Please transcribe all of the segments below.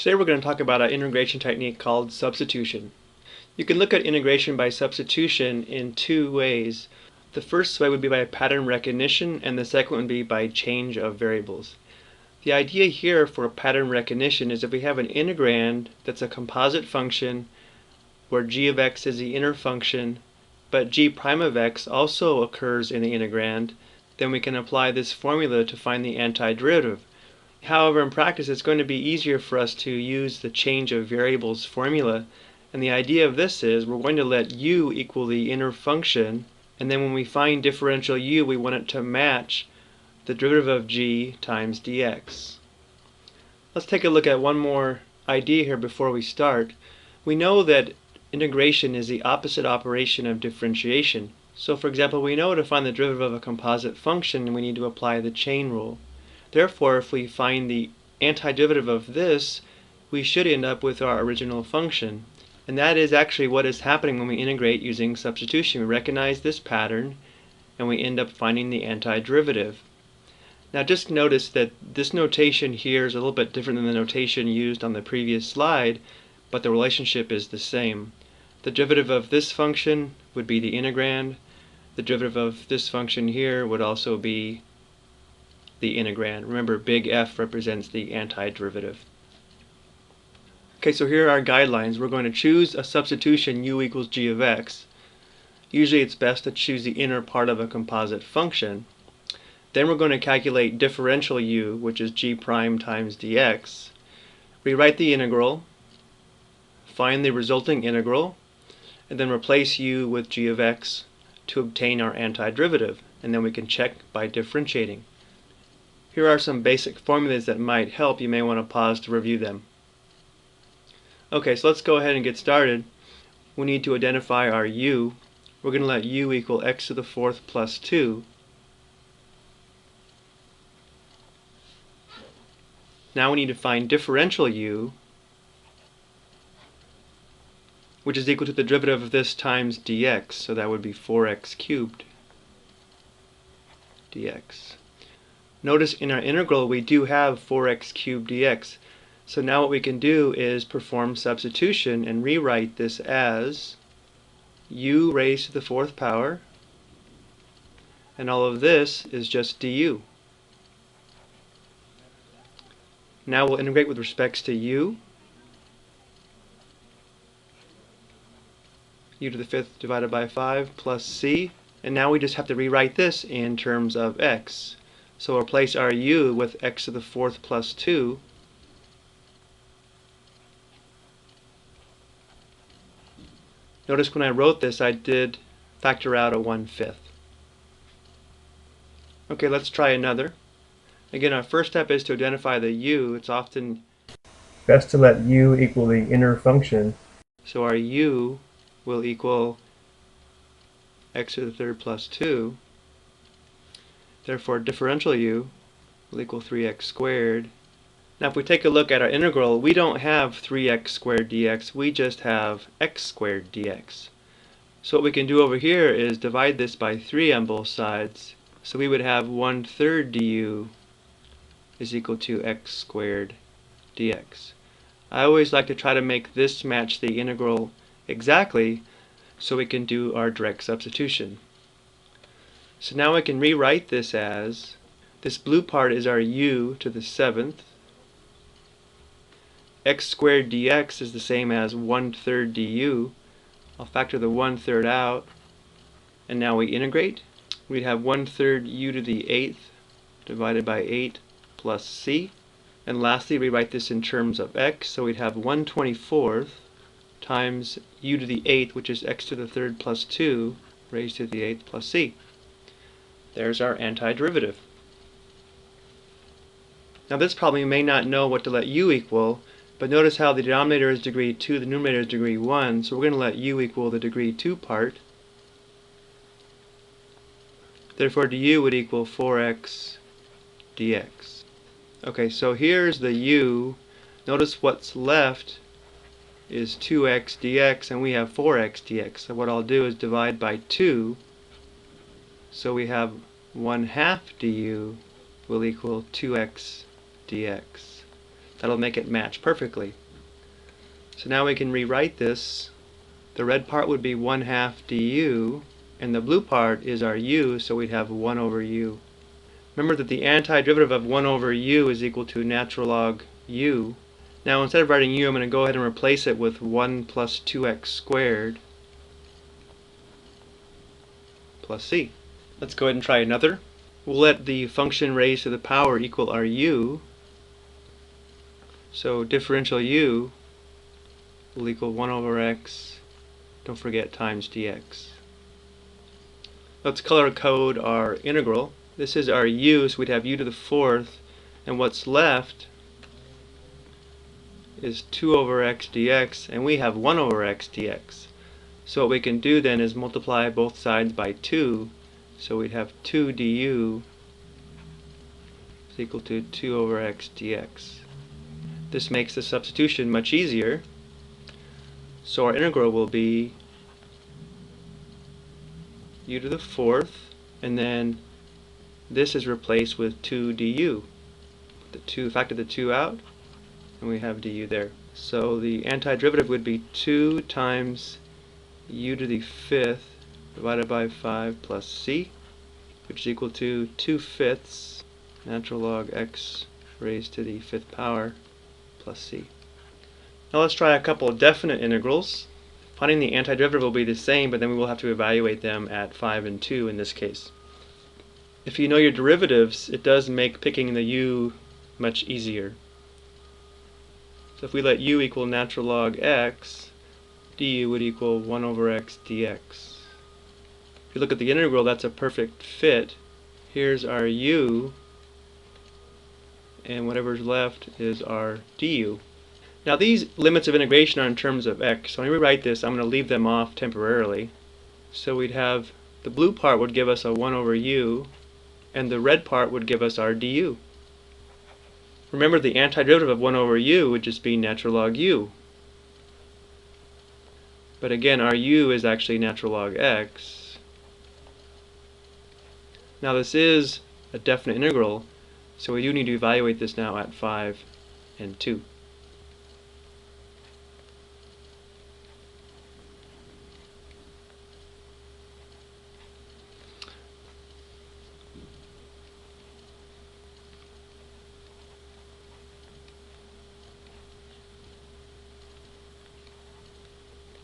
Today we're going to talk about an integration technique called substitution. You can look at integration by substitution in two ways. The first way would be by pattern recognition, and the second would be by change of variables. The idea here for pattern recognition is if we have an integrand that's a composite function where g of x is the inner function, but g prime of x also occurs in the integrand, then we can apply this formula to find the antiderivative. However, in practice it's going to be easier for us to use the change of variables formula, and the idea of this is we're going to let u equal the inner function, and then when we find differential u we want it to match the derivative of g times dx. Let's take a look at one more idea here before we start. We know that integration is the opposite operation of differentiation. So for example, we know to find the derivative of a composite function we need to apply the chain rule. Therefore, if we find the antiderivative of this, we should end up with our original function. And that is actually what is happening when we integrate using substitution. We recognize this pattern and we end up finding the antiderivative. Now just notice that this notation here is a little bit different than the notation used on the previous slide, but the relationship is the same. The derivative of this function would be the integrand. The derivative of this function here would also be the integrand. Remember, big F represents the antiderivative. Okay, so here are our guidelines. We're going to choose a substitution u equals g of x. Usually it's best to choose the inner part of a composite function. Then we're going to calculate differential u, which is g prime times dx. Rewrite the integral, find the resulting integral, and then replace u with g of x to obtain our antiderivative, and then we can check by differentiating. Here are some basic formulas that might help. You may want to pause to review them. Okay, so let's go ahead and get started. We need to identify our u. We're going to let u equal x to the fourth plus 2. Now we need to find differential u, which is equal to the derivative of this times dx, so that would be 4x cubed dx. Notice in our integral we do have 4x cubed dx. So now what we can do is perform substitution and rewrite this as u raised to the fourth power, and all of this is just du. Now we'll integrate with respects to u. U to the fifth divided by 5 plus c, and now we just have to rewrite this in terms of x. So we'll replace our u with x to the fourth plus 2. Notice when I wrote this I did factor out a 1/5. Okay, let's try another. Again, our first step is to identify the u. It's often best to let u equal the inner function. So our u will equal x to the third plus 2. Therefore, differential u will equal 3x squared. Now if we take a look at our integral, we don't have 3x squared dx, we just have x squared dx. So what we can do over here is divide this by 3 on both sides. So we would have 1/3 du is equal to x squared dx. I always like to try to make this match the integral exactly so we can do our direct substitution. So now I can rewrite this as, this blue part is our u to the 7th. X squared dx is the same as 1/3 du. I'll factor the 1/3 out, and now we integrate. We'd have 1/3 u to the 8th divided by 8 plus c. And lastly, rewrite this in terms of x, so we'd have 1/24 times u to the 8th, which is x to the third plus 2 raised to the 8th plus c. There's our antiderivative. Now this problem you may not know what to let u equal, but notice how the denominator is degree 2, the numerator is degree 1, so we're going to let u equal the degree 2 part. Therefore du would equal 4x dx. Okay, so here's the u. Notice what's left is 2x dx, and we have 4x dx. So what I'll do is divide by 2. So we have 1/2 du will equal 2x dx. That'll make it match perfectly. So now we can rewrite this. The red part would be 1/2 du, and the blue part is our u, so we'd have 1 over u. Remember that the antiderivative of 1 over u is equal to natural log u. Now instead of writing u, I'm going to go ahead and replace it with 1 plus 2x squared plus c. Let's go ahead and try another. We'll let the function raised to the power equal our u. So differential u will equal 1 over x, don't forget, times dx. Let's color code our integral. This is our u, so we'd have u to the 4th, and what's left is 2 over x dx, and we have 1 over x dx. So what we can do then is multiply both sides by 2, so we'd have 2 du is equal to 2 over x dx. This makes the substitution much easier. So our integral will be u to the 4th, and then this is replaced with 2 du. Factor the 2 out, and we have du there. So the antiderivative would be 2 times u to the 5th divided by 5 plus c, which is equal to 2/5 natural log x raised to the 5th power plus c. Now let's try a couple of definite integrals. Finding the antiderivative will be the same, but then we will have to evaluate them at 5 and 2 in this case. If you know your derivatives, it does make picking the u much easier. So if we let u equal natural log x, du would equal 1 over x dx. If you look at the integral, that's a perfect fit. Here's our u, and whatever's left is our du. Now these limits of integration are in terms of x, so when we rewrite this, I'm going to leave them off temporarily. So we'd have the blue part would give us a 1 over u, and the red part would give us our du. Remember, the antiderivative of 1 over u would just be natural log u. But again, our u is actually natural log x. Now this is a definite integral, so we do need to evaluate this now at 5 and 2.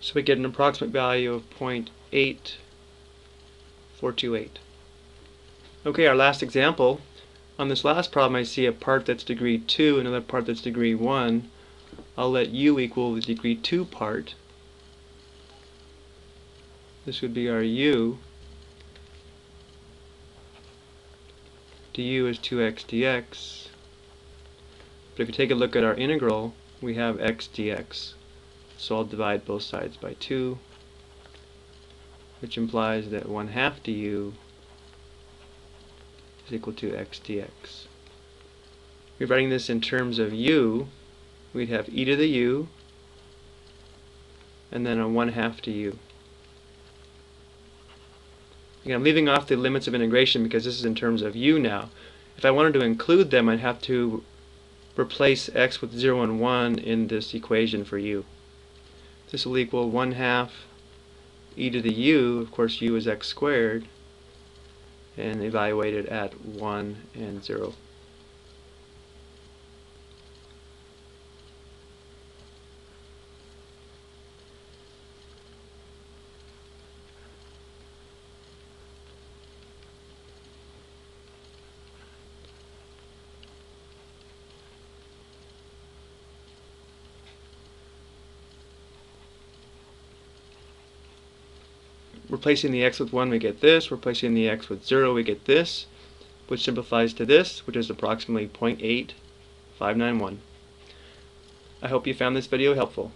So we get an approximate value of 0.8428. Okay, our last example. On this last problem, I see a part that's degree 2, another part that's degree 1. I'll let u equal the degree 2 part. This would be our u. du is 2x dx. But if you take a look at our integral, we have x dx. So I'll divide both sides by 2, which implies that 1/2 du is equal to x dx. Rewriting this in terms of u, we'd have e to the u, and then a 1/2 du. Again, I'm leaving off the limits of integration because this is in terms of u now. If I wanted to include them, I'd have to replace x with 0 and 1 in this equation for u. This will equal 1/2 e to the u, of course u is x squared, and evaluate it at 1 and 0. Replacing the x with 1, we get this. Replacing the x with 0, we get this, which simplifies to this, which is approximately 0.8591. I hope you found this video helpful.